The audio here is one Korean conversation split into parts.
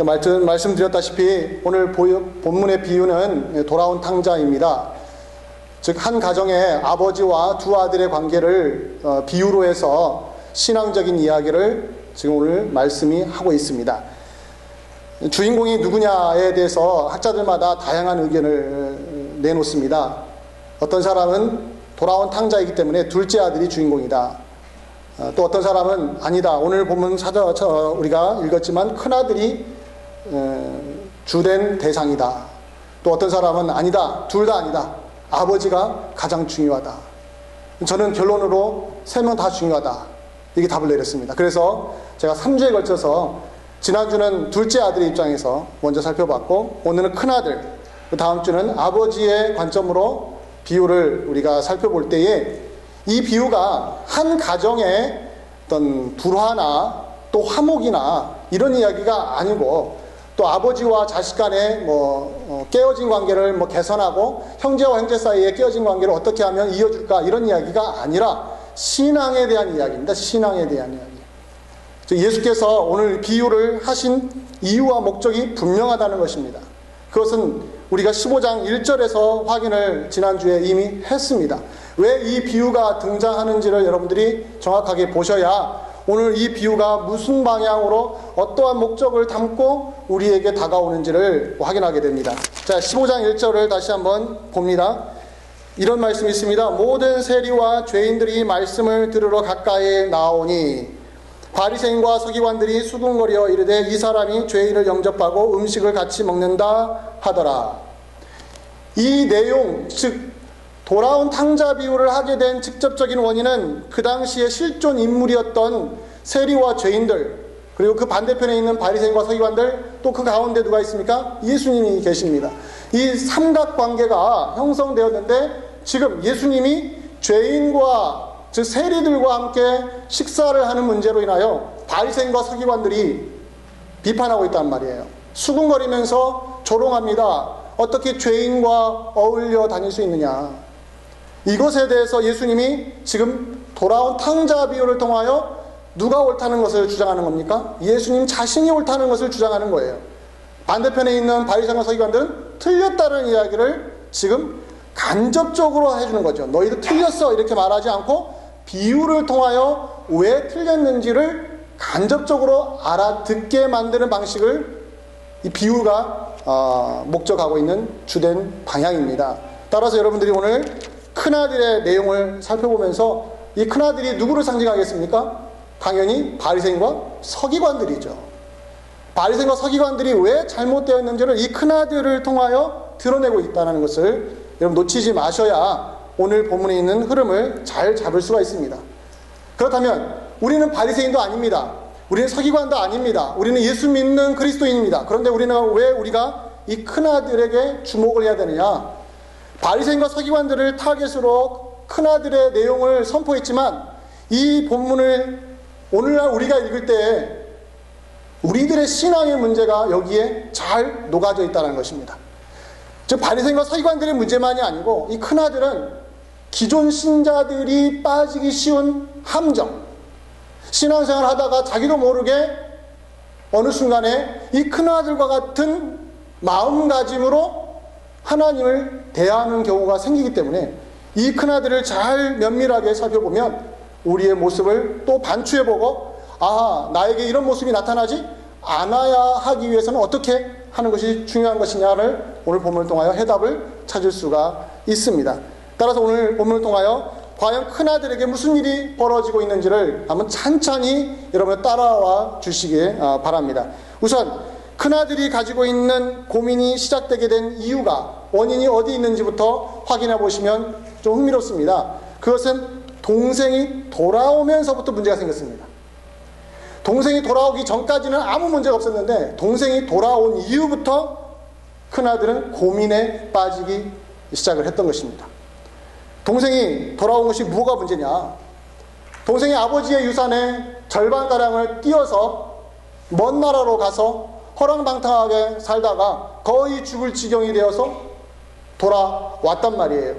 말씀드렸다시피 오늘 본문의 비유는 돌아온 탕자입니다. 즉 한 가정의 아버지와 두 아들의 관계를 비유로 해서 신앙적인 이야기를 지금 오늘 말씀이 하고 있습니다. 주인공이 누구냐에 대해서 학자들마다 다양한 의견을 내놓습니다. 어떤 사람은 돌아온 탕자이기 때문에 둘째 아들이 주인공이다. 또 어떤 사람은 아니다. 오늘 본문 우리가 읽었지만 큰아들이 주된 대상이다. 또 어떤 사람은 아니다. 둘 다 아니다. 아버지가 가장 중요하다. 저는 결론으로 세 명 다 중요하다. 이게 답을 내렸습니다. 그래서 제가 3주에 걸쳐서 지난주는 둘째 아들의 입장에서 먼저 살펴봤고 오늘은 큰아들, 다음 주는 아버지의 관점으로 비유를 우리가 살펴볼 때에 이 비유가 한 가정의 어떤 불화나 또 화목이나 이런 이야기가 아니고 또 아버지와 자식 간의 깨어진 관계를 개선하고 형제와 형제 사이에 깨어진 관계를 어떻게 하면 이어줄까 이런 이야기가 아니라 신앙에 대한 이야기입니다. 신앙에 대한 이야기. 예수께서 오늘 비유를 하신 이유와 목적이 분명하다는 것입니다. 그것은 우리가 15장 1절에서 확인을 지난주에 이미 했습니다. 왜 이 비유가 등장하는지를 여러분들이 정확하게 보셔야 오늘 이 비유가 무슨 방향으로 어떠한 목적을 담고 우리에게 다가오는지를 확인하게 됩니다. 자, 15장 1절을 다시 한번 봅니다. 이런 말씀이 있습니다. 모든 세리와 죄인들이 말씀을 들으러 가까이에 나오니 바리새인과 서기관들이 수군거려 이르되 이 사람이 죄인을 영접하고 음식을 같이 먹는다 하더라. 이 내용, 즉 돌아온 탕자 비유를 하게 된 직접적인 원인은 그 당시에 실존 인물이었던 세리와 죄인들, 그리고 그 반대편에 있는 바리새인과 서기관들, 또 그 가운데 누가 있습니까? 예수님이 계십니다. 이 삼각관계가 형성되었는데 지금 예수님이 죄인과 즉 세리들과 함께 식사를 하는 문제로 인하여 바리새인과 서기관들이 비판하고 있단 말이에요. 수군거리면서 조롱합니다. 어떻게 죄인과 어울려 다닐 수 있느냐. 이것에 대해서 예수님이 지금 돌아온 탕자 비유를 통하여 누가 옳다는 것을 주장하는 겁니까? 예수님 자신이 옳다는 것을 주장하는 거예요. 반대편에 있는 바리새인과 서기관들은 틀렸다는 이야기를 지금 간접적으로 해주는 거죠. 너희도 틀렸어 이렇게 말하지 않고 비유를 통하여 왜 틀렸는지를 간접적으로 알아듣게 만드는 방식을 이 비유가 목적하고 있는 주된 방향입니다. 따라서 여러분들이 오늘 큰아들의 내용을 살펴보면서 이 큰아들이 누구를 상징하겠습니까? 당연히 바리새인과 서기관들이죠. 바리새인과 서기관들이 왜 잘못되었는지를 이 큰아들을 통하여 드러내고 있다는 것을 여러분 놓치지 마셔야 오늘 본문에 있는 흐름을 잘 잡을 수가 있습니다. 그렇다면 우리는 바리새인도 아닙니다. 우리는 서기관도 아닙니다. 우리는 예수 믿는 그리스도인입니다. 그런데 왜 우리가 이 큰아들에게 주목을 해야 되느냐? 바리새인과 서기관들을 타겟으로 큰아들의 내용을 선포했지만 이 본문을 오늘날 우리가 읽을 때 우리들의 신앙의 문제가 여기에 잘 녹아져 있다는 것입니다. 즉 바리새인과 서기관들의 문제만이 아니고 이 큰아들은 기존 신자들이 빠지기 쉬운 함정, 신앙생활 하다가 자기도 모르게 어느 순간에 이 큰아들과 같은 마음가짐으로 하나님을 대하는 경우가 생기기 때문에 이 큰아들을 잘 면밀하게 살펴보면 우리의 모습을 또 반추해보고 나에게 이런 모습이 나타나지 않아야 하기 위해서는 어떻게 하는 것이 중요한 것이냐를 오늘 본문을 통하여 해답을 찾을 수가 있습니다. 따라서 오늘 본문을 통하여 과연 큰아들에게 무슨 일이 벌어지고 있는지를 한번 찬찬히 여러분 따라와 주시기 바랍니다. 우선 큰아들이 가지고 있는 고민이 시작되게 된 이유가, 원인이 어디 있는지부터 확인해 보시면 좀 흥미롭습니다. 그것은 동생이 돌아오면서부터 문제가 생겼습니다. 동생이 돌아오기 전까지는 아무 문제가 없었는데 동생이 돌아온 이후부터 큰아들은 고민에 빠지기 시작을 했던 것입니다. 동생이 돌아온 것이 뭐가 문제냐? 동생이 아버지의 유산의 절반가량을 띄어서 먼 나라로 가서 허랑방탕하게 살다가 거의 죽을 지경이 되어서 돌아왔단 말이에요.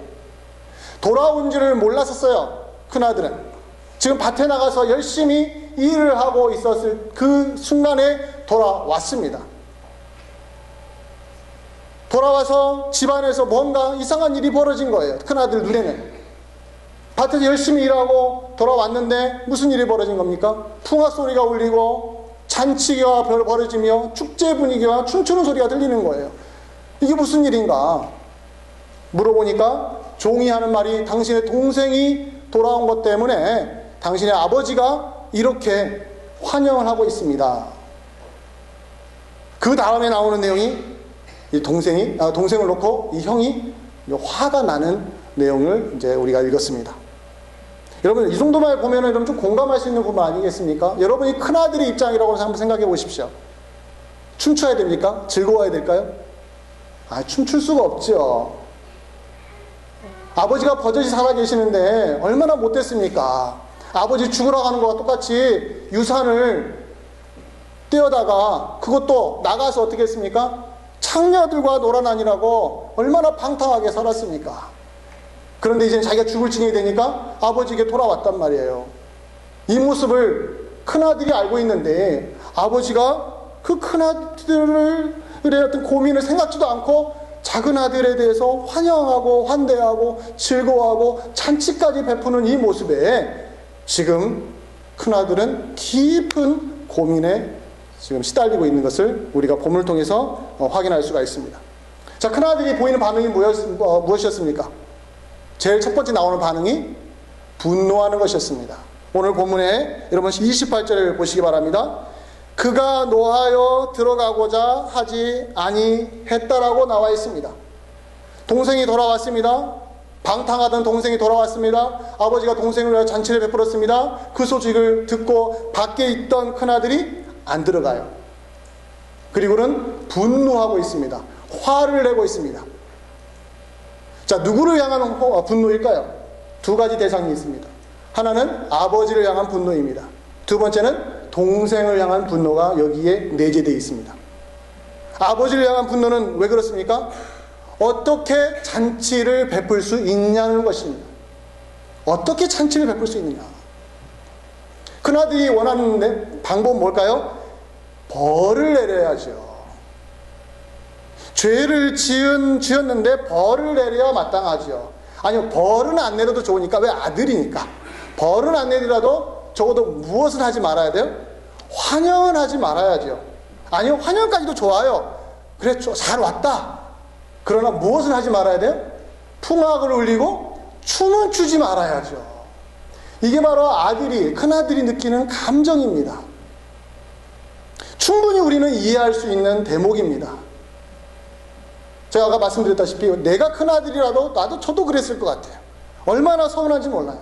돌아온 줄을 몰랐었어요. 큰아들은 지금 밭에 나가서 열심히 일을 하고 있었을 그 순간에 돌아왔습니다. 돌아와서 집안에서 뭔가 이상한 일이 벌어진 거예요. 큰아들 눈에는. 밭에서 열심히 일하고 돌아왔는데 무슨 일이 벌어진 겁니까? 풍화 소리가 울리고 잔치가 벌어지며 축제 분위기와 춤추는 소리가 들리는 거예요. 이게 무슨 일인가? 물어보니까 종이 하는 말이 당신의 동생이 돌아온 것 때문에 당신의 아버지가 이렇게 환영을 하고 있습니다. 그 다음에 나오는 내용이 이 동생을 놓고 이 형이 화가 나는 내용을 이제 우리가 읽었습니다. 여러분, 이 정도만 보면은 여러분 좀 공감할 수 있는 부분 아니겠습니까? 여러분이 큰아들의 입장이라고 한번 생각해 보십시오. 춤춰야 됩니까? 즐거워야 될까요? 춤출 수가 없죠. 아버지가 버젓이 살아계시는데 얼마나 못됐습니까? 아버지 죽으러 가는 거와 똑같이 유산을 떼어다가 그것도 나가서 어떻게 했습니까? 창녀들과 놀아나니라고 얼마나 방탕하게 살았습니까? 그런데 이제 자기가 죽을 징이 되니까 아버지에게 돌아왔단 말이에요. 이 모습을 큰아들이 알고 있는데 아버지가 그 큰아들의 어떤 고민을 생각지도 않고 작은 아들에 대해서 환영하고 환대하고 즐거워하고 잔치까지 베푸는 이 모습에 지금 큰아들은 깊은 고민에 지금 시달리고 있는 것을 우리가 본문을 통해서 확인할 수가 있습니다. 자, 큰아들이 보이는 반응이 무엇이었습니까? 제일 첫 번째 나오는 반응이 분노하는 것이었습니다. 오늘 본문에 여러분 28절을 보시기 바랍니다. 그가 노하여 들어가고자 하지 아니했다라고 나와 있습니다. 동생이 돌아왔습니다. 방탕하던 동생이 돌아왔습니다. 아버지가 동생을 위하여 잔치를 베풀었습니다. 그 소식을 듣고 밖에 있던 큰아들이 안 들어가요. 그리고는 분노하고 있습니다. 화를 내고 있습니다. 자, 누구를 향한 분노일까요? 두 가지 대상이 있습니다. 하나는 아버지를 향한 분노입니다. 두 번째는 동생을 향한 분노가 여기에 내재되어 있습니다. 아버지를 향한 분노는 왜 그렇습니까? 어떻게 잔치를 베풀 수 있냐는 것입니다. 어떻게 잔치를 베풀 수 있느냐. 큰아들이 원하는 방법은 뭘까요? 벌을 내려야죠. 죄를 지었는데 벌을 내려야 마땅하죠. 아니요, 벌은 안 내려도 좋으니까. 왜? 아들이니까. 벌은 안 내리더라도 적어도 무엇을 하지 말아야 돼요? 환영은 하지 말아야죠. 아니요, 환영까지도 좋아요. 그래, 잘 왔다. 그러나 무엇을 하지 말아야 돼요? 풍악을 울리고 춤을 추지 말아야죠. 이게 바로 큰아들이 느끼는 감정입니다. 충분히 우리는 이해할 수 있는 대목입니다. 제가 아까 말씀드렸다시피 내가 큰아들이라도 저도 그랬을 것 같아요. 얼마나 서운한지 몰라요.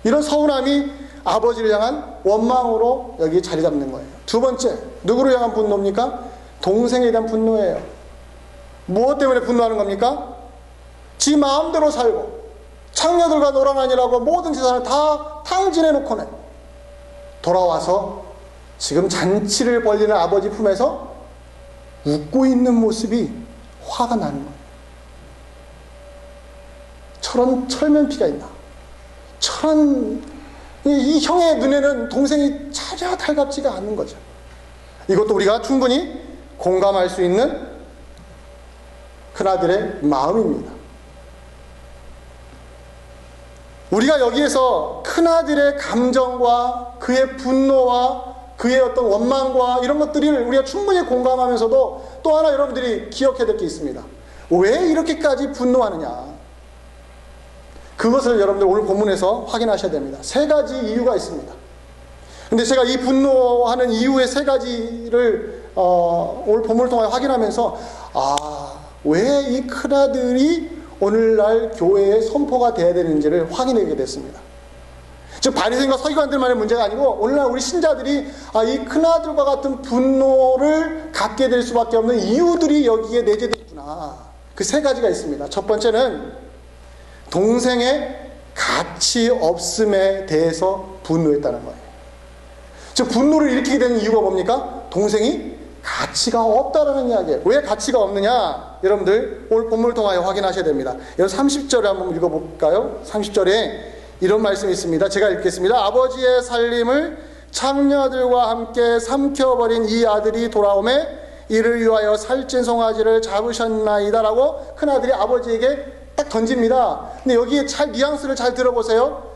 이런 서운함이 아버지를 향한 원망으로 여기 자리 잡는 거예요. 두 번째, 누구를 향한 분노입니까? 동생에 대한 분노예요. 무엇 때문에 분노하는 겁니까? 지 마음대로 살고 창녀들과 놀아나니라고 모든 재산을 다 탕진해 놓고는 돌아와서 지금 잔치를 벌리는 아버지 품에서 웃고 있는 모습이 화가 나는 거예요. 저런 철면피가 있나? 이 형의 눈에는 동생이 전혀 달갑지가 않는 거죠. 이것도 우리가 충분히 공감할 수 있는 큰아들의 마음입니다. 우리가 여기에서 큰아들의 감정과 그의 분노와 그의 어떤 원망과 이런 것들을 우리가 충분히 공감하면서도 또 하나 여러분들이 기억해야 될 게 있습니다. 왜 이렇게까지 분노하느냐? 그것을 여러분들 오늘 본문에서 확인하셔야 됩니다. 세 가지 이유가 있습니다. 근데 제가 이 분노하는 이유의 세 가지를 오늘 본문을 통해 확인하면서 왜 이 큰아들이 오늘날 교회에 선포가 돼야 되는지를 확인하게 됐습니다. 즉 바리새인과 서기관들만의 문제가 아니고 오늘날 우리 신자들이 이 큰아들과 같은 분노를 갖게 될 수밖에 없는 이유들이 여기에 내재되어 있구나. 그 세 가지가 있습니다. 첫 번째는 동생의 가치 없음에 대해서 분노했다는 거예요. 즉 분노를 일으키게 되는 이유가 뭡니까? 동생이 가치가 없다라는 이야기예요. 왜 가치가 없느냐? 여러분들 오늘 본문을 통하여 확인하셔야 됩니다. 여러분 30절에 한번 읽어볼까요? 30절에 이런 말씀이 있습니다. 제가 읽겠습니다. 아버지의 살림을 창녀들과 함께 삼켜버린 이 아들이 돌아오매 이를 위하여 살찐 송아지를 잡으셨나이다라고 큰아들이 아버지에게 딱 던집니다. 근데 여기에 뉘앙스를 잘 들어보세요.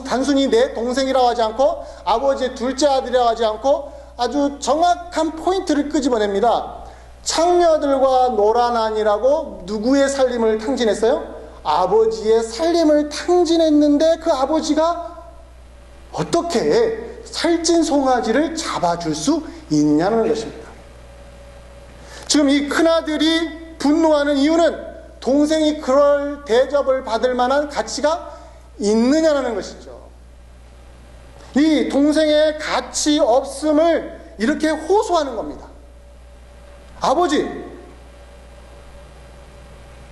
단순히 내 동생이라고 하지 않고 아버지의 둘째 아들이라고 하지 않고 아주 정확한 포인트를 끄집어냅니다. 창녀들과 노란안이라고 누구의 살림을 탕진했어요? 아버지의 살림을 탕진했는데 그 아버지가 어떻게 살찐 송아지를 잡아줄 수 있냐는 것입니다. 지금 이 큰아들이 분노하는 이유는 동생이 그럴 대접을 받을 만한 가치가 있느냐는 것이죠. 이 동생의 가치 없음을 이렇게 호소하는 겁니다. 아버지,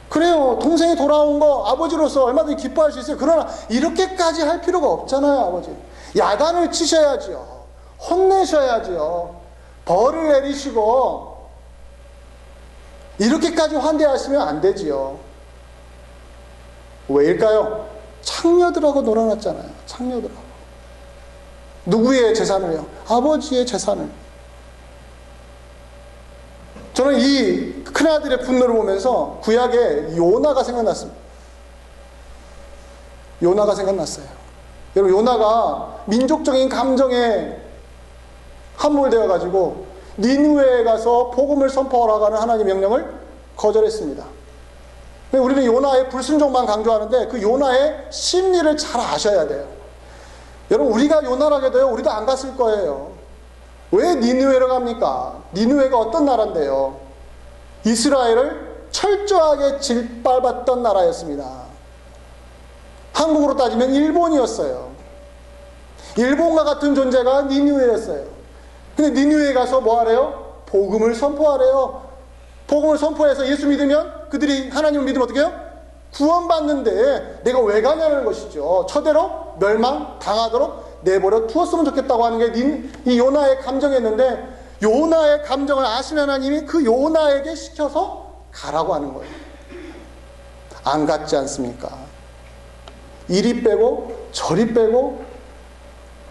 그래요. 동생이 돌아온 거 아버지로서 얼마든지 기뻐할 수 있어요. 그러나 이렇게까지 할 필요가 없잖아요, 아버지. 야단을 치셔야지요. 혼내셔야지요. 벌을 내리시고 이렇게까지 환대하시면 안 되지요. 왜일까요? 창녀들하고 놀아놨잖아요. 창녀들하고. 누구의 재산을요? 아버지의 재산을. 저는 이 큰아들의 분노를 보면서 구약에 요나가 생각났습니다. 요나가 생각났어요. 여러분, 요나가 민족적인 감정에 함몰되어 가지고 니느웨에 가서 복음을 선포하라고 하는 하나님의 명령을 거절했습니다. 우리는 요나의 불순종만 강조하는데 그 요나의 심리를 잘 아셔야 돼요. 여러분, 우리가 요나라게도요, 우리도 안 갔을 거예요. 왜 니느웨로 갑니까? 니느웨가 어떤 나라인데요? 이스라엘을 철저하게 짓밟았던 나라였습니다. 한국으로 따지면 일본이었어요. 일본과 같은 존재가 니느웨였어요. 근데 니느웨에 가서 뭐 하래요? 복음을 선포하래요. 복음을 선포해서 예수 믿으면 그들이 하나님을 믿으면 어떻게 해요? 구원받는데 내가 왜 가냐는 것이죠. 처대로 멸망당하도록 내버려 두었으면 좋겠다고 하는 게 이 요나의 감정이었는데, 요나의 감정을 아시는 하나님이 그 요나에게 시켜서 가라고 하는 거예요. 안 갔지 않습니까? 이리 빼고 저리 빼고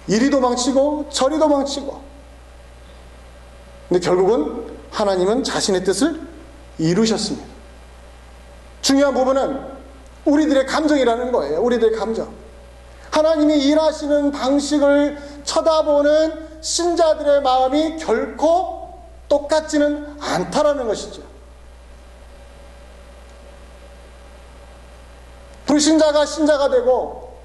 이리 도망치고 저리 도망치고. 근데 결국은 하나님은 자신의 뜻을 이루셨습니다. 중요한 부분은 우리들의 감정이라는 거예요. 우리들의 감정. 하나님이 일하시는 방식을 쳐다보는 신자들의 마음이 결코 똑같지는 않다라는 것이죠. 불신자가 신자가 되고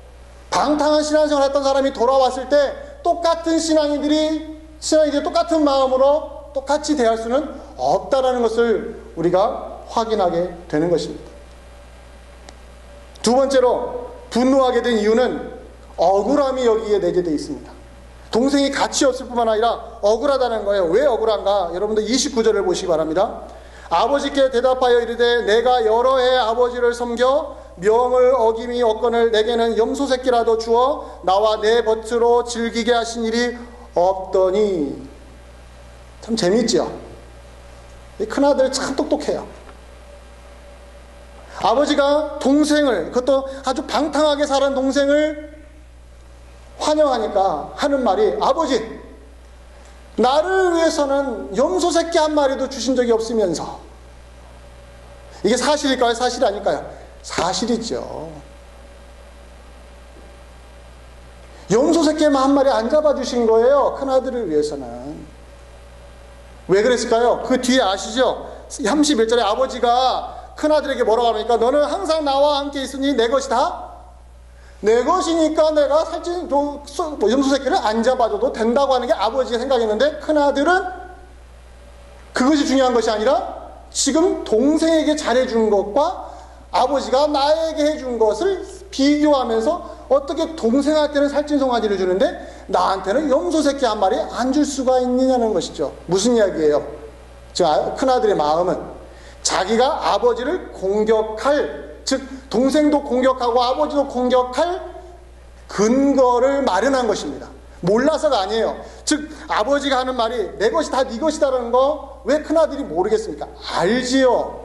방탕한 신앙생활을 했던 사람이 돌아왔을 때 똑같은 신앙인들이 똑같은 마음으로 똑같이 대할 수는 없다라는 것을 우리가 확인하게 되는 것입니다. 두 번째로 분노하게 된 이유는 억울함이 여기에 내재되어 있습니다. 동생이 가치 없을 뿐만 아니라 억울하다는 거예요. 왜 억울한가? 여러분들 29절을 보시기 바랍니다. 아버지께 대답하여 이르되 내가 여러 해 아버지를 섬겨 명을 어김이 없거늘 내게는 염소 새끼라도 주어 나와 내 벗으로 즐기게 하신 일이 없더니. 참 재미있지요? 이 큰아들 참 똑똑해요. 아버지가 동생을, 그것도 아주 방탕하게 살은 동생을 환영하니까 하는 말이, 아버지, 나를 위해서는 염소 새끼 한 마리도 주신 적이 없으면서. 이게 사실일까요? 사실이 아닐까요? 사실이죠. 염소 새끼만 한 마리 안 잡아주신 거예요. 큰아들을 위해서는. 왜 그랬을까요? 그 뒤에 아시죠? 31절에 아버지가 큰아들에게 뭐라고 합니까? 너는 항상 나와 함께 있으니 내 것이다. 내 것이니까 내가 살찐 염소 새끼를 안 잡아줘도 된다고 하는 게 아버지의 생각이었는데, 큰아들은 그것이 중요한 것이 아니라 지금 동생에게 잘해준 것과 아버지가 나에게 해준 것을 비교하면서 어떻게 동생한테는 살찐 송아지를 주는데 나한테는 염소 새끼 한 마리 안 줄 수가 있느냐는 것이죠. 무슨 이야기예요? 지금 큰아들의 마음은 자기가 아버지를 공격할, 즉 동생도 공격하고 아버지도 공격할 근거를 마련한 것입니다. 몰라서가 아니에요. 즉 아버지가 하는 말이 내 것이 다 네 것이다라는 거 왜 큰아들이 모르겠습니까? 알지요.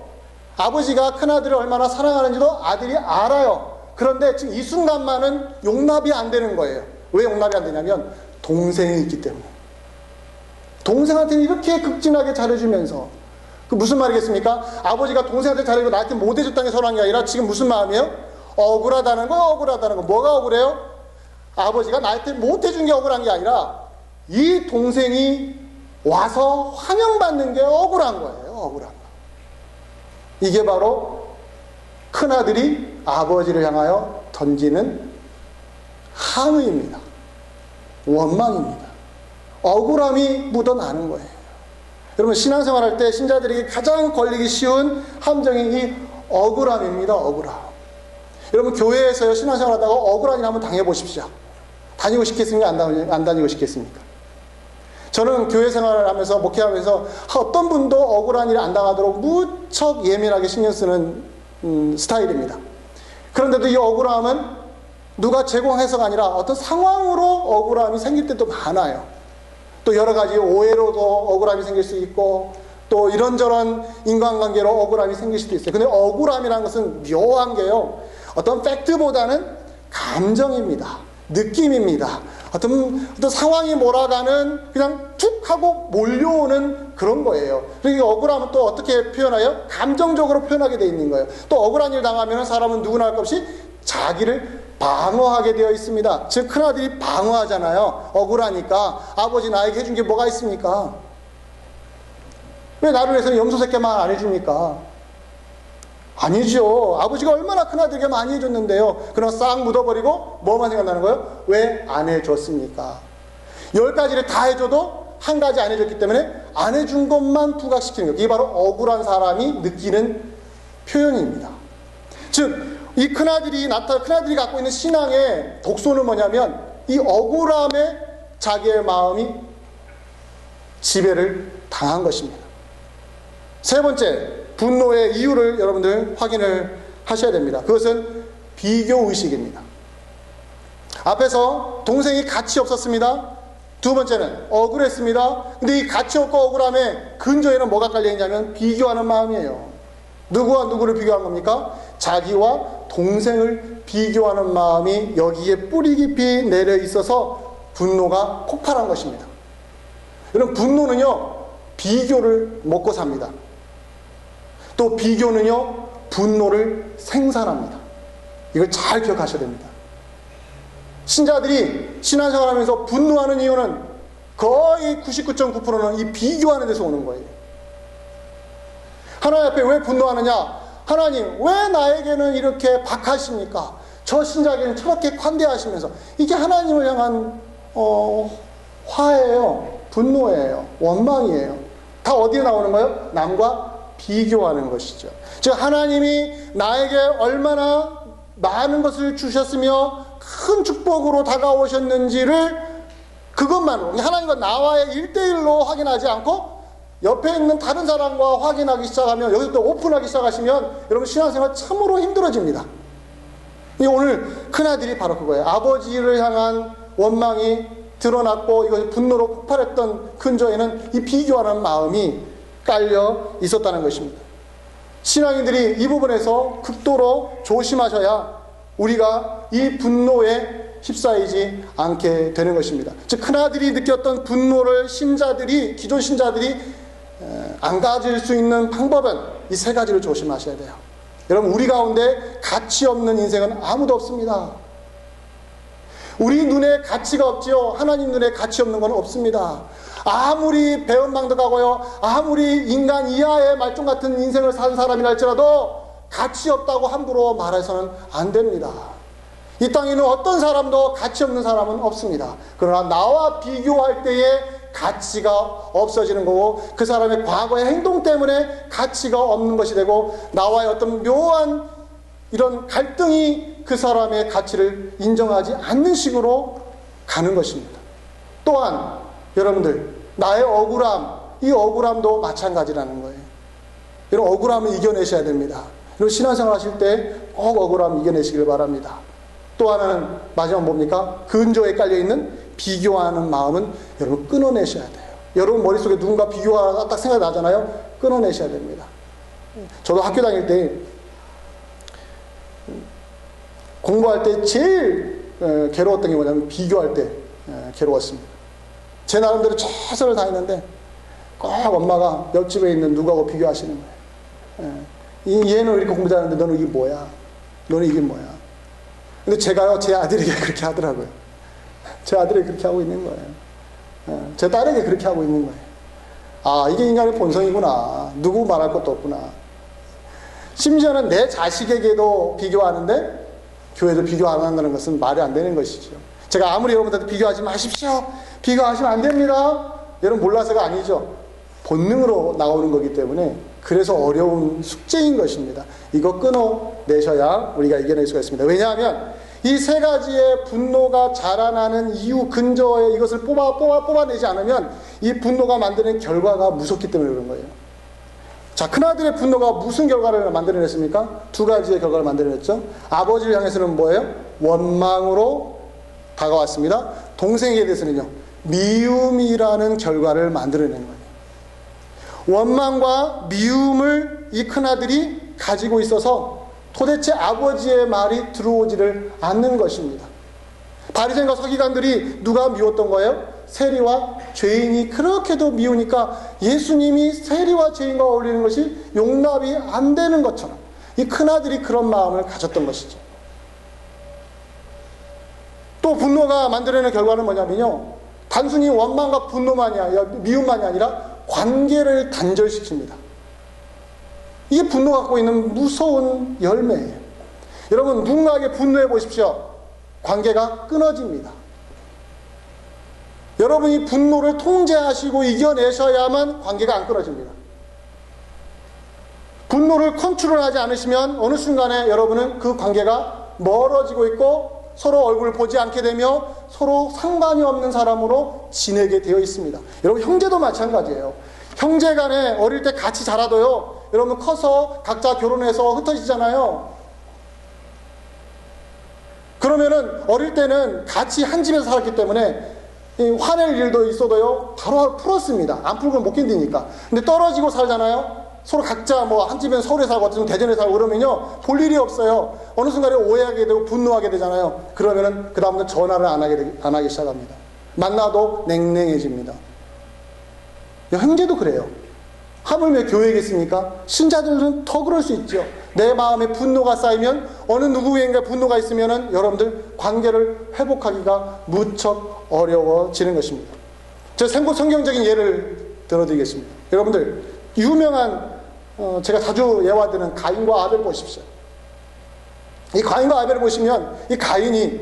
아버지가 큰아들을 얼마나 사랑하는지도 아들이 알아요. 그런데 지금 이 순간만은 용납이 안 되는 거예요. 왜 용납이 안 되냐면 동생이 있기 때문에. 동생한테는 이렇게 극진하게 잘해주면서, 그 무슨 말이겠습니까? 아버지가 동생한테 잘해주고 나한테 못해줬다는 게 서운한 게 아니라 지금 무슨 마음이에요? 억울하다는 거, 억울하다는 거. 뭐가 억울해요? 아버지가 나한테 못해준 게 억울한 게 아니라 이 동생이 와서 환영받는 게 억울한 거예요. 억울한 거. 이게 바로 큰아들이 아버지를 향하여 던지는 항의입니다. 원망입니다. 억울함이 묻어나는 거예요. 여러분, 신앙생활 할 때 신자들에게 가장 걸리기 쉬운 함정이 이 억울함입니다. 억울함. 여러분, 교회에서요, 신앙생활 하다가 억울한 일 한번 당해보십시오. 다니고 싶겠습니까? 안 다니고 싶겠습니까? 저는 교회 생활을 하면서, 목회하면서 어떤 분도 억울한 일 안 당하도록 무척 예민하게 신경 쓰는 스타일입니다. 그런데도 이 억울함은 누가 제공해서가 아니라 어떤 상황으로 억울함이 생길 때도 많아요. 또 여러 가지 오해로도 억울함이 생길 수 있고, 또 이런저런 인간관계로 억울함이 생길 수도 있어요. 근데 억울함이라는 것은 묘한 게요, 어떤 팩트보다는 감정입니다. 느낌입니다. 어떤 상황이 몰아가는, 그냥 툭 하고 몰려오는 그런 거예요. 그리고 억울함은 또 어떻게 표현해요? 감정적으로 표현하게 돼 있는 거예요. 또 억울한 일 당하면 사람은 누구나 할 것 없이 자기를 방어하게 되어 있습니다. 즉, 큰아들이 방어하잖아요. 억울하니까. 아버지 나에게 해준 게 뭐가 있습니까? 왜 나를 위해서는 염소 새끼만 안 해줍니까? 아니죠. 아버지가 얼마나 큰아들에게 많이 해줬는데요. 그럼 싹 묻어버리고 뭐만 생각나는 거예요? 왜 안 해줬습니까? 10가지를 다 해줘도 한 가지 안 해줬기 때문에 안 해준 것만 부각시키는 거예요. 이게 바로 억울한 사람이 느끼는 표현입니다. 즉, 이 큰아들이 갖고 있는 신앙의 독소는 뭐냐면, 이 억울함에 자기의 마음이 지배를 당한 것입니다. 세 번째, 분노의 이유를 여러분들 확인을 하셔야 됩니다. 그것은 비교의식입니다. 앞에서 동생이 가치 없었습니다. 두 번째는 억울했습니다. 근데 이 가치 없고 억울함의 근저에는 뭐가 깔려있냐면 비교하는 마음이에요. 누구와 누구를 비교한 겁니까? 자기와 동생을 비교하는 마음이 여기에 뿌리 깊이 내려 있어서 분노가 폭발한 것입니다. 여러분, 분노는요, 비교를 먹고 삽니다. 또 비교는요, 분노를 생산합니다. 이걸 잘 기억하셔야 됩니다. 신자들이 신앙생활하면서 분노하는 이유는 거의 99.9%는 이 비교하는 데서 오는 거예요. 하나님 앞에 왜 분노하느냐? 하나님, 왜 나에게는 이렇게 박하십니까? 저 신자에게는 저렇게 관대하시면서. 이게 하나님을 향한 화예요. 분노예요. 원망이에요. 다 어디에 나오는 거예요? 남과 비교하는 것이죠. 즉, 하나님이 나에게 얼마나 많은 것을 주셨으며 큰 축복으로 다가오셨는지를 그것만으로, 하나님과 나와의 1대1로 확인하지 않고 옆에 있는 다른 사람과 확인하기 시작하면, 여기서부터 오픈하기 시작하시면 여러분, 신앙생활 참으로 힘들어집니다. 오늘 큰아들이 바로 그거예요. 아버지를 향한 원망이 드러났고 이것이 분노로 폭발했던 근저에는 이 비교하는 마음이 깔려 있었다는 것입니다. 신앙인들이 이 부분에서 극도로 조심하셔야 우리가 이 분노에 휩싸이지 않게 되는 것입니다. 즉, 큰아들이 느꼈던 분노를 기존 신자들이 안 가질 수 있는 방법은 이 세 가지를 조심하셔야 돼요. 여러분, 우리 가운데 가치 없는 인생은 아무도 없습니다. 우리 눈에 가치가 없지요. 하나님 눈에 가치 없는 건 없습니다. 아무리 배은망덕하고요, 아무리 인간 이하의 말종 같은 인생을 산 사람이라 할지라도 가치 없다고 함부로 말해서는 안 됩니다. 이 땅에는 어떤 사람도 가치 없는 사람은 없습니다. 그러나 나와 비교할 때에 가치가 없어지는 거고, 그 사람의 과거의 행동 때문에 가치가 없는 것이 되고, 나와의 어떤 묘한 이런 갈등이 그 사람의 가치를 인정하지 않는 식으로 가는 것입니다. 또한 여러분들, 나의 억울함, 이 억울함도 마찬가지라는 거예요. 여러분, 억울함을 이겨내셔야 됩니다. 여러분, 신앙생활 하실 때 꼭 억울함 이겨내시길 바랍니다. 또 하나는 마지막 뭡니까? 근저에 깔려있는 비교하는 마음은 여러분 끊어내셔야 돼요. 여러분 머릿속에 누군가 비교가 딱 생각이 나잖아요. 끊어내셔야 됩니다. 저도 학교 다닐 때 공부할 때 제일 괴로웠던 게 뭐냐면 비교할 때 괴로웠습니다. 제 나름대로 최선을 다했는데 꼭 엄마가 옆집에 있는 누구하고 비교하시는 거예요. 얘는 이렇게 공부 잘하는데 너는 이게 뭐야? 너는 이게 뭐야? 근데 제가요, 제 아들에게 그렇게 하더라고요. 제 아들에게 그렇게 하고 있는 거예요. 제 딸에게 그렇게 하고 있는 거예요. 아, 이게 인간의 본성이구나. 누구 말할 것도 없구나. 심지어는 내 자식에게도 비교하는데 교회도 비교 안 한다는 것은 말이 안 되는 것이죠. 제가 아무리 여러분들한테 비교하지 마십시오. 비교하시면 안 됩니다. 여러분 몰라서가 아니죠. 본능으로 나오는 거기 때문에 그래서 어려운 숙제인 것입니다. 이거 끊어내셔야 우리가 이겨낼 수가 있습니다. 왜냐하면 이 세 가지의 분노가 자라나는 이유 근저에 이것을 뽑아내지 않으면 이 분노가 만드는 결과가 무섭기 때문에 그런 거예요. 자, 큰아들의 분노가 무슨 결과를 만들어냈습니까? 두 가지의 결과를 만들어냈죠. 아버지를 향해서는 뭐예요? 원망으로 다가왔습니다. 동생에 대해서는요, 미움이라는 결과를 만들어낸 거예요. 원망과 미움을 이 큰아들이 가지고 있어서 도대체 아버지의 말이 들어오지를 않는 것입니다. 바리새인과 서기관들이 누가 미웠던 거예요? 세리와 죄인이 그렇게도 미우니까 예수님이 세리와 죄인과 어울리는 것이 용납이 안 되는 것처럼 이 큰아들이 그런 마음을 가졌던 것이죠. 또 분노가 만들어내는 결과는 뭐냐면요, 단순히 원망과 분노만이 아니라 미움만이 아니라 관계를 단절시킵니다. 이게 분노가 갖고 있는 무서운 열매예요. 여러분, 누군가에게 분노해 보십시오. 관계가 끊어집니다. 여러분이 분노를 통제하시고 이겨내셔야만 관계가 안 끊어집니다. 분노를 컨트롤하지 않으시면 어느 순간에 여러분은 그 관계가 멀어지고 있고 서로 얼굴을 보지 않게 되며 서로 상관이 없는 사람으로 지내게 되어 있습니다. 여러분, 형제도 마찬가지예요. 형제 간에 어릴 때 같이 자라도요, 여러분 커서 각자 결혼해서 흩어지잖아요. 그러면은 어릴 때는 같이 한 집에서 살았기 때문에 화낼 일도 있어도요 바로 풀었습니다. 안 풀고 못 견디니까. 근데 떨어지고 살잖아요. 서로 각자 뭐 한 집은 서울에 살고 어떤 대전에 살고 그러면요 볼 일이 없어요. 어느 순간에 오해하게 되고 분노하게 되잖아요. 그러면은 그 다음부터 전화를 안 하기 시작합니다. 만나도 냉랭해집니다. 형제도 그래요. 하물며 교회에 있습니까? 신자들은 더 그럴 수 있죠. 내 마음에 분노가 쌓이면 어느 누구에게 분노가 있으면은 여러분들 관계를 회복하기가 무척 어려워지는 것입니다. 제가 성경적인 예를 들어드리겠습니다. 여러분들 유명한 제가 자주 예화드는 가인과 아벨 보십시오. 이 가인과 아벨을 보시면 이 가인이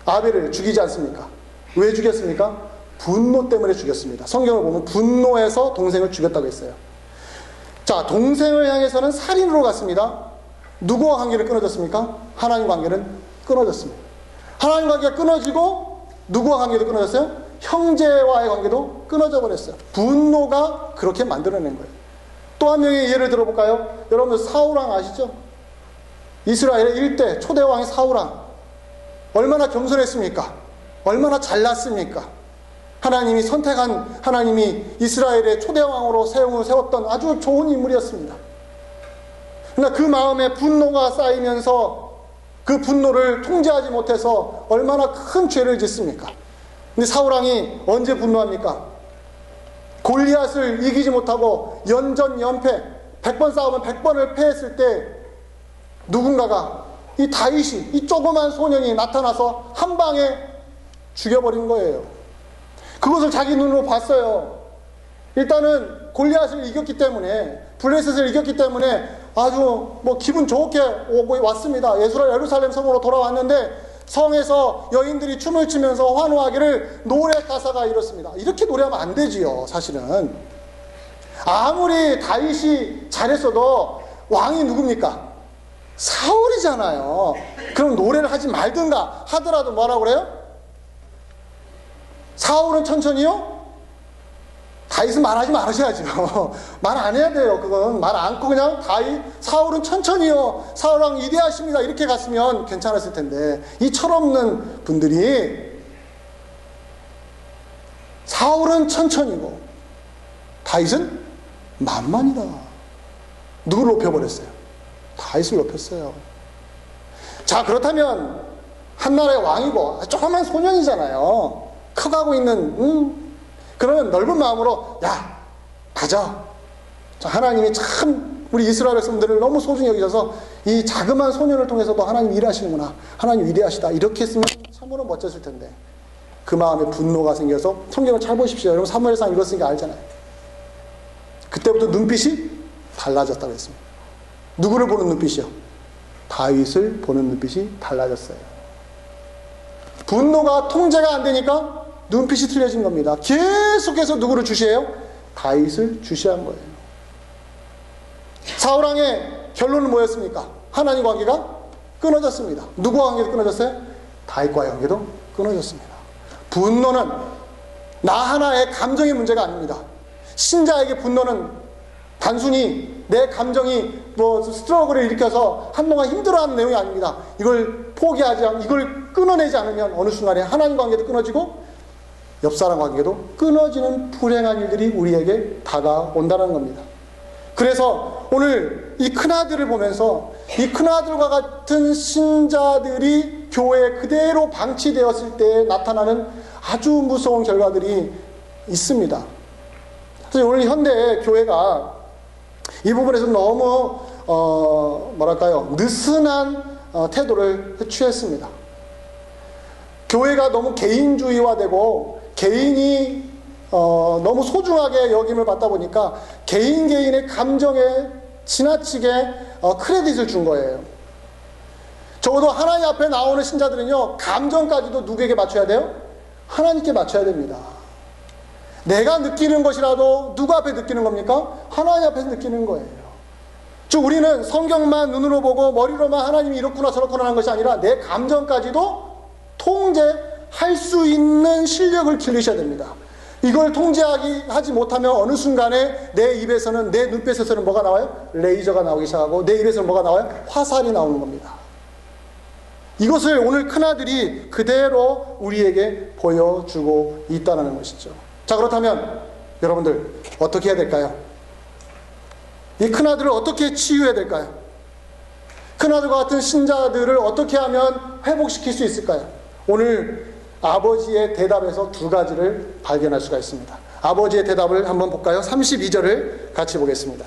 아벨을 죽이지 않습니까? 왜 죽였습니까? 분노 때문에 죽였습니다. 성경을 보면 분노해서 동생을 죽였다고 했어요. 자, 동생을 향해서는 살인으로 갔습니다. 누구와 관계를 끊어졌습니까? 하나님 관계는 끊어졌습니다. 하나님 관계가 끊어지고 누구와 관계도 끊어졌어요? 형제와의 관계도 끊어져 버렸어요. 분노가 그렇게 만들어낸 거예요. 또 한 명의 예를 들어볼까요? 여러분들 사울왕 아시죠? 이스라엘의 1대 초대왕이 사울왕. 얼마나 겸손했습니까? 얼마나 잘났습니까? 하나님이 선택한, 하나님이 이스라엘의 초대왕으로 세웠던 아주 좋은 인물이었습니다. 그러나 그 마음에 분노가 쌓이면서 그 분노를 통제하지 못해서 얼마나 큰 죄를 짓습니까? 근데 사울왕이 언제 분노합니까? 골리앗을 이기지 못하고 연전연패 100번 싸우면 100번을 패했을 때 누군가가 이 다윗이 이 조그만 소년이 나타나서 한 방에 죽여버린 거예요. 그것을 자기 눈으로 봤어요. 일단은 골리앗을 이겼기 때문에, 블레셋을 이겼기 때문에 아주 뭐 기분 좋게 오고 왔습니다. 예루살렘 성으로 돌아왔는데 성에서 여인들이 춤을 추면서 환호하기를 노래 가사가 이렇습니다. 이렇게 노래하면 안 되지요. 사실은 아무리 다윗이 잘했어도 왕이 누굽니까? 사울이잖아요. 그럼 노래를 하지 말든가 하더라도 뭐라고 그래요? 사울은 천천히요? 다윗은 말하지 말으셔야죠. 말 안 해야 돼요. 그건 말 않고 그냥 다윗, 사울은 천천히요. 사울왕 위대하십니다. 이렇게 갔으면 괜찮았을 텐데 이 철없는 분들이 사울은 천천히고 다윗은 만만이다. 누구를 높여버렸어요? 다윗을 높였어요. 자, 그렇다면 한 나라의 왕이고 조그만 소년이잖아요. 커가고 있는 그러면 넓은 마음으로 야, 가자. 자, 하나님이 참 우리 이스라엘 백성들을 너무 소중히 여기셔서 이 자그마한 소년을 통해서도 하나님 일하시는구나, 하나님 위대하시다, 이렇게 했으면 참으로 멋졌을 텐데 그 마음에 분노가 생겨서, 성경을 잘 보십시오. 여러분 사무엘상 읽었으니까 알잖아요. 그때부터 눈빛이 달라졌다고 했습니다. 누구를 보는 눈빛이요? 다윗을 보는 눈빛이 달라졌어요. 분노가 통제가 안 되니까 눈빛이 틀려진 겁니다. 계속해서 누구를 주시해요? 다윗을 주시한 거예요. 사울왕의 결론은 뭐였습니까? 하나님 관계가 끊어졌습니다. 누구와 관계도 끊어졌어요? 다윗과의 관계도 끊어졌습니다. 분노는 나 하나의 감정의 문제가 아닙니다. 신자에게 분노는 단순히 내 감정이 스트러글을 일으켜서 한동안 힘들어하는 내용이 아닙니다. 이걸 포기하지 않으면, 이걸 끊어내지 않으면 어느 순간에 하나님 관계도 끊어지고 옆사람 관계도 끊어지는 불행한 일들이 우리에게 다가온다는 겁니다. 그래서 오늘 이 큰아들을 보면서 이 큰아들과 같은 신자들이 교회에 그대로 방치되었을 때 나타나는 아주 무서운 결과들이 있습니다. 그래서 오늘 현대 교회가 이 부분에서 너무 느슨한 태도를 취했습니다. 교회가 너무 개인주의화되고 개인이 너무 소중하게 여김을 받다 보니까 개인의 감정에 지나치게 크레딧을 준 거예요. 적어도 하나님 앞에 나오는 신자들은요, 감정까지도 누구에게 맞춰야 돼요? 하나님께 맞춰야 됩니다. 내가 느끼는 것이라도 누구 앞에 느끼는 겁니까? 하나님 앞에서 느끼는 거예요. 즉 우리는 성경만 눈으로 보고 머리로만 하나님이 이렇구나 저렇구나 하는 것이 아니라 내 감정까지도 통제할 수 있는 실력을 기르셔야 됩니다. 이걸 통제하지 못하면 어느 순간에 내 입에서는, 내 눈빛에서는 뭐가 나와요? 레이저가 나오기 시작하고 내 입에서는 뭐가 나와요? 화살이 나오는 겁니다. 이것을 오늘 큰아들이 그대로 우리에게 보여주고 있다는 것이죠. 자, 그렇다면 여러분들 어떻게 해야 될까요? 이 큰아들을 어떻게 치유해야 될까요? 큰아들과 같은 신자들을 어떻게 하면 회복시킬 수 있을까요? 오늘 아버지의 대답에서 두 가지를 발견할 수가 있습니다. 아버지의 대답을 한번 볼까요? 32절을 같이 보겠습니다.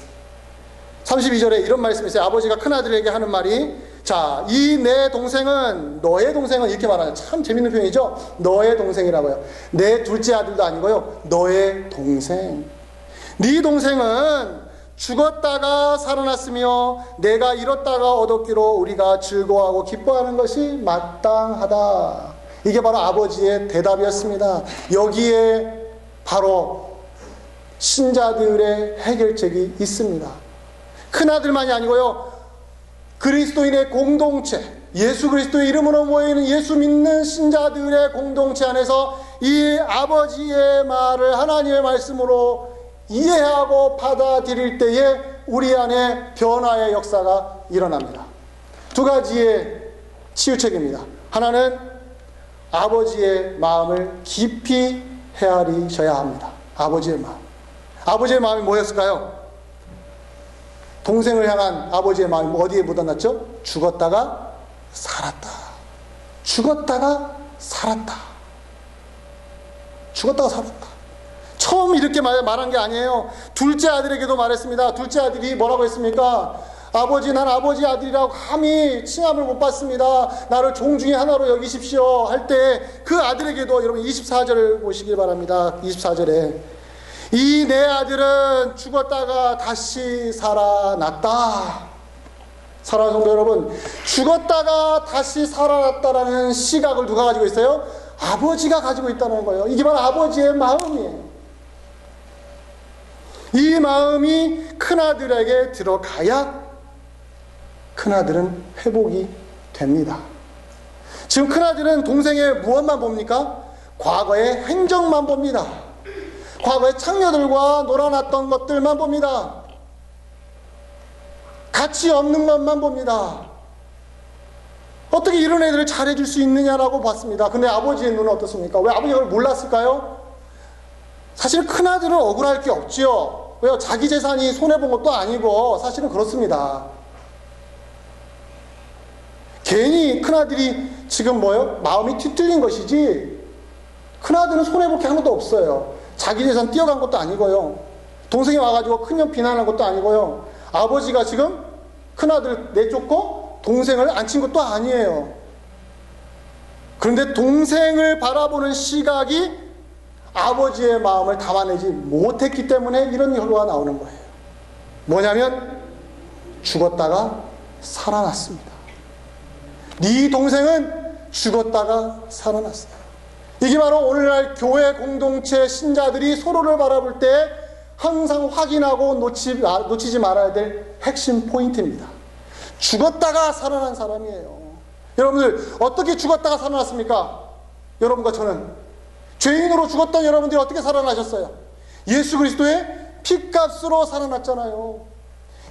32절에 이런 말씀이 있어요. 아버지가 큰아들에게 하는 말이, 자, 이 내 동생은, 너의 동생은, 이렇게 말하는, 참 재밌는 표현이죠. 너의 동생이라고요. 내 둘째 아들도 아니고요, 너의 동생. 네 동생은 죽었다가 살아났으며 내가 잃었다가 얻었기로 우리가 즐거워하고 기뻐하는 것이 마땅하다. 이게 바로 아버지의 대답이었습니다. 여기에 바로 신자들의 해결책이 있습니다. 큰아들만이 아니고요, 그리스도인의 공동체, 예수 그리스도의 이름으로 모여있는 예수 믿는 신자들의 공동체 안에서 이 아버지의 말을 하나님의 말씀으로 이해하고 받아들일 때에 우리 안에 변화의 역사가 일어납니다. 두 가지의 치유책입니다. 하나는 아버지의 마음을 깊이 헤아리셔야 합니다. 아버지의 마음. 아버지의 마음이 뭐였을까요? 동생을 향한 아버지의 마음이 어디에 묻어났죠? 죽었다가 살았다. 죽었다가 살았다. 죽었다가 살았다. 처음 이렇게 말한 게 아니에요. 둘째 아들에게도 말했습니다. 둘째 아들이 뭐라고 했습니까? 아버지, 난 아버지 아들이라고 감히 칭함을 못 받습니다. 나를 종 중에 하나로 여기십시오. 할 때 그 아들에게도, 여러분 24절을 보시길 바랍니다. 24절에 이 내 아들은 죽었다가 다시 살아났다. 사랑하는 성도 여러분, 죽었다가 다시 살아났다라는 시각을 누가 가지고 있어요? 아버지가 가지고 있다는 거예요. 이게 바로 아버지의 마음이에요. 이 마음이 큰아들에게 들어가야 큰아들은 회복이 됩니다. 지금 큰아들은 동생의 무엇만 봅니까? 과거의 행적만 봅니다. 과거의 창녀들과 놀아났던 것들만 봅니다. 가치 없는 것만 봅니다. 어떻게 이런 애들을 잘해줄 수 있느냐라고 봤습니다. 근데 아버지의 눈은 어떻습니까? 왜 아버지가 그걸 몰랐을까요? 사실 큰아들은 억울할 게 없지요. 왜요? 자기 재산이 손해본 것도 아니고 사실은 그렇습니다. 괜히 큰아들이 지금 마음이 뒤틀린 것이지 큰아들은 손해볼 게 하나도 없어요. 자기 재산 뛰어간 것도 아니고요. 동생이 와가지고 큰형 비난한 것도 아니고요. 아버지가 지금 큰아들 내쫓고 동생을 앉힌 것도 아니에요. 그런데 동생을 바라보는 시각이 아버지의 마음을 담아내지 못했기 때문에 이런 결과가 나오는 거예요. 뭐냐면 죽었다가 살아났습니다. 네 동생은 죽었다가 살아났어요. 이게 바로 오늘날 교회 공동체 신자들이 서로를 바라볼 때 항상 확인하고 놓치지 말아야 될 핵심 포인트입니다. 죽었다가 살아난 사람이에요. 여러분들 어떻게 죽었다가 살아났습니까? 여러분과 저는 죄인으로 죽었던 여러분들이 어떻게 살아나셨어요? 예수 그리스도의 피값으로 살아났잖아요.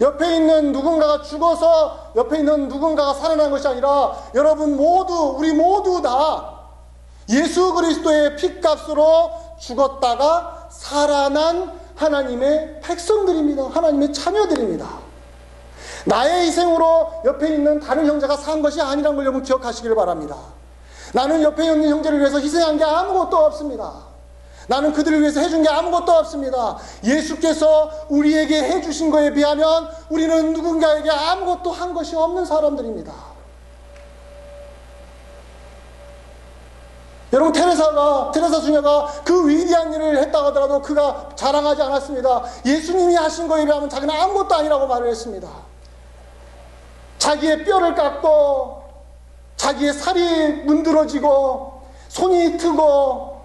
옆에 있는 누군가가 죽어서 옆에 있는 누군가가 살아난 것이 아니라 여러분 모두, 우리 모두 다 예수 그리스도의 피값으로 죽었다가 살아난 하나님의 백성들입니다. 하나님의 자녀들입니다. 나의 희생으로 옆에 있는 다른 형제가 산 것이 아니라는 걸 여러분 기억하시길 바랍니다. 나는 옆에 있는 형제를 위해서 희생한 게 아무것도 없습니다. 나는 그들을 위해서 해준 게 아무것도 없습니다. 예수께서 우리에게 해주신 것에 비하면 우리는 누군가에게 아무것도 한 것이 없는 사람들입니다. 여러분, 테레사 수녀가 그 위대한 일을 했다고 하더라도 그가 자랑하지 않았습니다. 예수님이 하신 것에 비하면 자기는 아무것도 아니라고 말을 했습니다. 자기의 뼈를 깎고 자기의 살이 문드러지고 손이 트고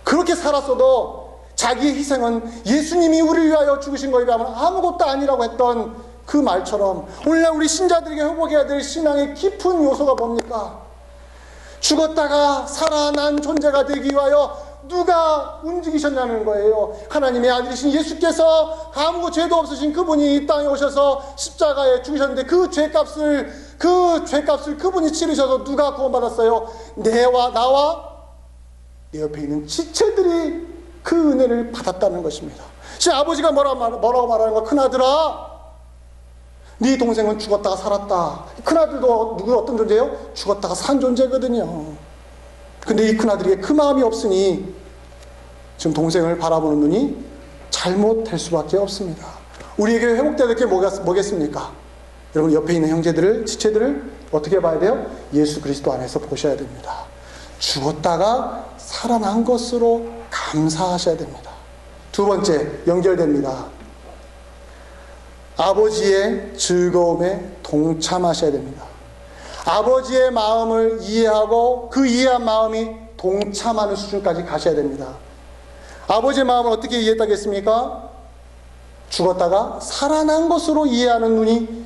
그렇게 살았어도 자기의 희생은 예수님이 우리를 위하여 죽으신 것에 비하면 아무것도 아니라고 했던 그 말처럼 오늘날 우리 신자들에게 회복해야 될 신앙의 깊은 요소가 뭡니까? 죽었다가 살아난 존재가 되기 위하여 누가 움직이셨냐는 거예요. 하나님의 아들이신 예수께서 아무 죄도 없으신 그분이 이 땅에 오셔서 십자가에 죽으셨는데 그 죄값을 그분이 치르셔서 누가 구원받았어요? 나와 내 옆에 있는 지체들이 그 은혜를 받았다는 것입니다. 아버지가 뭐라고 말하는 거야? 큰아들아, 네 동생은 죽었다가 살았다. 큰아들도 어떤 존재예요? 죽었다가 산 존재거든요. 근데 이 큰아들에게 그 마음이 없으니 지금 동생을 바라보는 눈이 잘못될 수밖에 없습니다. 우리에게 회복돼야 될 게 뭐겠습니까? 여러분, 옆에 있는 형제들을, 지체들을 어떻게 봐야 돼요? 예수 그리스도 안에서 보셔야 됩니다. 죽었다가 살아난 것으로 감사하셔야 됩니다. 두 번째, 연결됩니다. 아버지의 즐거움에 동참하셔야 됩니다. 아버지의 마음을 이해하고 그 이해한 마음이 동참하는 수준까지 가셔야 됩니다. 아버지의 마음을 어떻게 이해했다겠습니까? 죽었다가 살아난 것으로 이해하는 눈이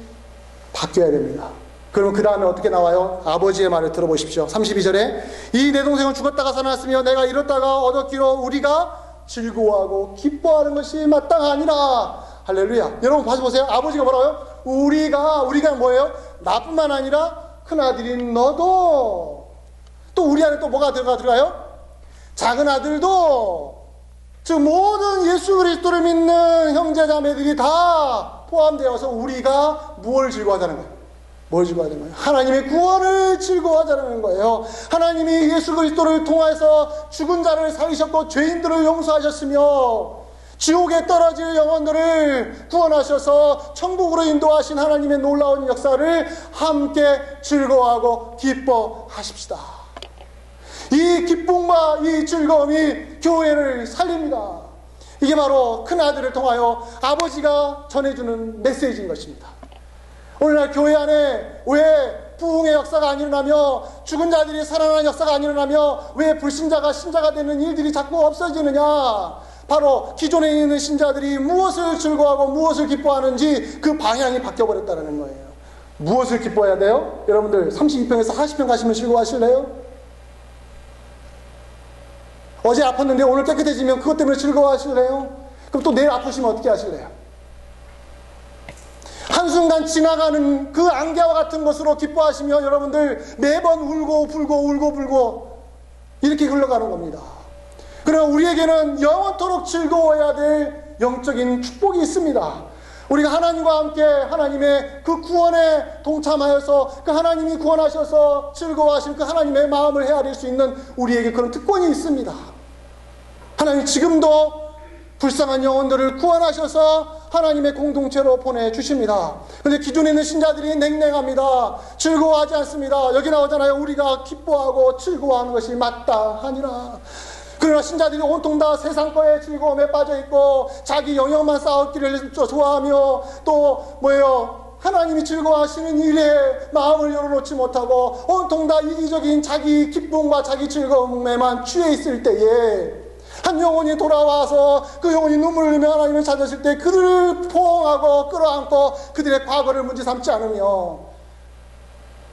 바뀌어야 됩니다. 그러면 그 다음에 어떻게 나와요? 아버지의 말을 들어보십시오. 32절에 이 내 동생은 죽었다가 살아났으며 내가 이렇다가 얻었기로 우리가 즐거워하고 기뻐하는 것이 마땅하니라. 할렐루야. 여러분 다시 보세요. 아버지가 뭐라고요? 우리가 뭐예요? 나뿐만 아니라 큰아들인 너도, 또 우리 안에 또 뭐가 들어가요? 작은 아들도, 즉 모든 예수 그리스도를 믿는 형제자매들이 다 포함되어서 우리가 무엇을 즐거워하자는 거예요? 뭘 즐거워하자는 거예요? 하나님의 구원을 즐거워하자는 거예요. 하나님이 예수 그리스도를 통해서 죽은 자를 살리셨고 죄인들을 용서하셨으며 지옥에 떨어질 영혼들을 구원하셔서 천국으로 인도하신 하나님의 놀라운 역사를 함께 즐거워하고 기뻐하십시다. 이 기쁨과 이 즐거움이 교회를 살립니다. 이게 바로 큰아들을 통하여 아버지가 전해주는 메시지인 것입니다. 오늘날 교회 안에 왜 부흥의 역사가 안 일어나며 죽은 자들이 살아나는 역사가 안 일어나며 왜 불신자가 신자가 되는 일들이 자꾸 없어지느냐? 바로 기존에 있는 신자들이 무엇을 즐거워하고 무엇을 기뻐하는지 그 방향이 바뀌어버렸다는 거예요. 무엇을 기뻐해야 돼요? 여러분들 32평에서 40평 가시면 즐거워하실래요? 어제 아팠는데 오늘 깨끗해지면 그것 때문에 즐거워하실래요? 그럼 또 내일 아프시면 어떻게 하실래요? 한순간 지나가는 그 안개와 같은 것으로 기뻐하시면 여러분들 매번 울고 불고 이렇게 흘러가는 겁니다. 그러나 우리에게는 영원토록 즐거워야 될 영적인 축복이 있습니다. 우리가 하나님과 함께 하나님의 그 구원에 동참하여서 그 하나님이 구원하셔서 즐거워하신 그 하나님의 마음을 헤아릴 수 있는 우리에게 그런 특권이 있습니다. 하나님 지금도 불쌍한 영혼들을 구원하셔서 하나님의 공동체로 보내주십니다. 그런데 기존에 있는 신자들이 냉랭합니다. 즐거워하지 않습니다. 여기 나오잖아요. 우리가 기뻐하고 즐거워하는 것이 마땅하니라. 그러나 신자들이 온통 다 세상 거에 즐거움에 빠져있고 자기 영역만 쌓았기를 좋아하며 또 뭐예요? 하나님이 즐거워하시는 일에 마음을 열어놓지 못하고 온통 다 이기적인 자기 기쁨과 자기 즐거움에만 취해 있을 때에 한 영혼이 돌아와서 그 영혼이 눈물을 흘리며 하나님을 찾았을 때 그들을 포옹하고 끌어안고 그들의 과거를 문제 삼지 않으며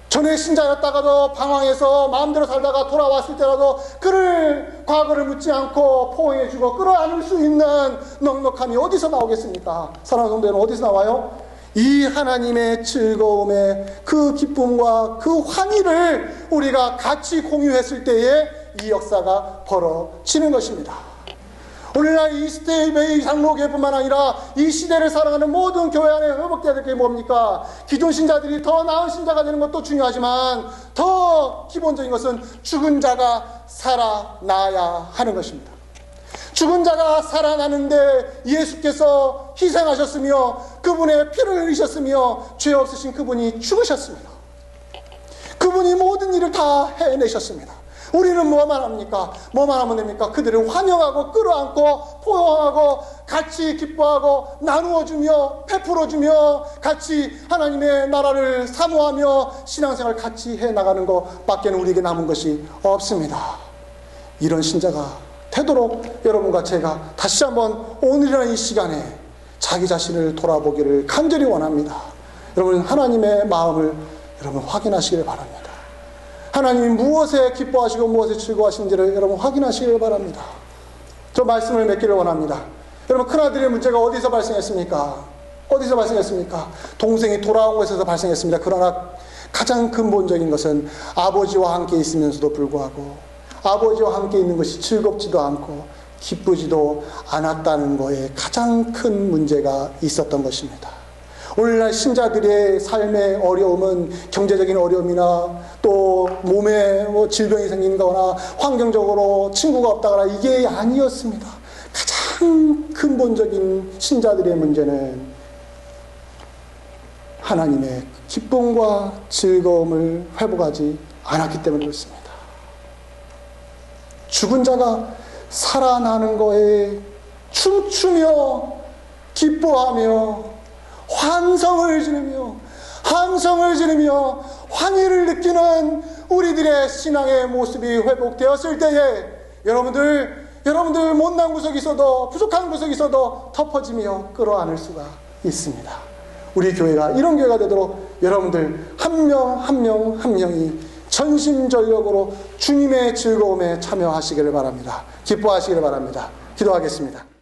전에 신자였다가도 방황해서 마음대로 살다가 돌아왔을 때라도 그를 과거를 묻지 않고 포옹해주고 끌어안을 수 있는 넉넉함이 어디서 나오겠습니까? 사랑하는 성도 여러분, 어디서 나와요? 이 하나님의 즐거움의 그 기쁨과 그 환희를 우리가 같이 공유했을 때에 이 역사가 벌어지는 것입니다. 오늘날 이 시대의 장로교회뿐만 아니라 이 시대를 살아가는 모든 교회 안에 회복되어야 될 게 뭡니까? 기존 신자들이 더 나은 신자가 되는 것도 중요하지만 더 기본적인 것은 죽은 자가 살아나야 하는 것입니다. 죽은 자가 살아나는데 예수께서 희생하셨으며 그분의 피를 흘리셨으며 죄 없으신 그분이 죽으셨습니다. 그분이 모든 일을 다 해내셨습니다. 우리는 뭐만 합니까? 뭐만 하면 됩니까? 그들을 환영하고 끌어안고 포용하고 같이 기뻐하고 나누어주며 베풀어주며 같이 하나님의 나라를 사모하며 신앙생활 같이 해나가는 것밖에는 우리에게 남은 것이 없습니다. 이런 신자가 되도록 여러분과 제가 다시 한번 오늘이나 이 시간에 자기 자신을 돌아보기를 간절히 원합니다. 여러분, 하나님의 마음을 여러분 확인하시길 바랍니다. 하나님이 무엇에 기뻐하시고 무엇에 즐거워하시는지를 여러분 확인하시길 바랍니다. 저 말씀을 맺기를 원합니다. 여러분, 큰아들의 문제가 어디서 발생했습니까? 어디서 발생했습니까? 동생이 돌아온 곳에서 발생했습니다. 그러나 가장 근본적인 것은 아버지와 함께 있으면서도 불구하고 아버지와 함께 있는 것이 즐겁지도 않고 기쁘지도 않았다는 것에 가장 큰 문제가 있었던 것입니다. 오늘날 신자들의 삶의 어려움은 경제적인 어려움이나 또 몸에 질병이 생긴거나 환경적으로 친구가 없다거나 이게 아니었습니다. 가장 근본적인 신자들의 문제는 하나님의 기쁨과 즐거움을 회복하지 않았기 때문에 그렇습니다. 죽은 자가 살아나는 거에 춤추며 기뻐하며 환성을 지르며 함성을 지르며 환희를 느끼는 우리들의 신앙의 모습이 회복되었을 때에 여러분들 못난 구석이 있어도 부족한 구석이 있어도 덮어지며 끌어안을 수가 있습니다. 우리 교회가 이런 교회가 되도록 여러분들 한 명 한 명 한 명이 전심전력으로 주님의 즐거움에 참여하시기를 바랍니다. 기뻐하시기를 바랍니다. 기도하겠습니다.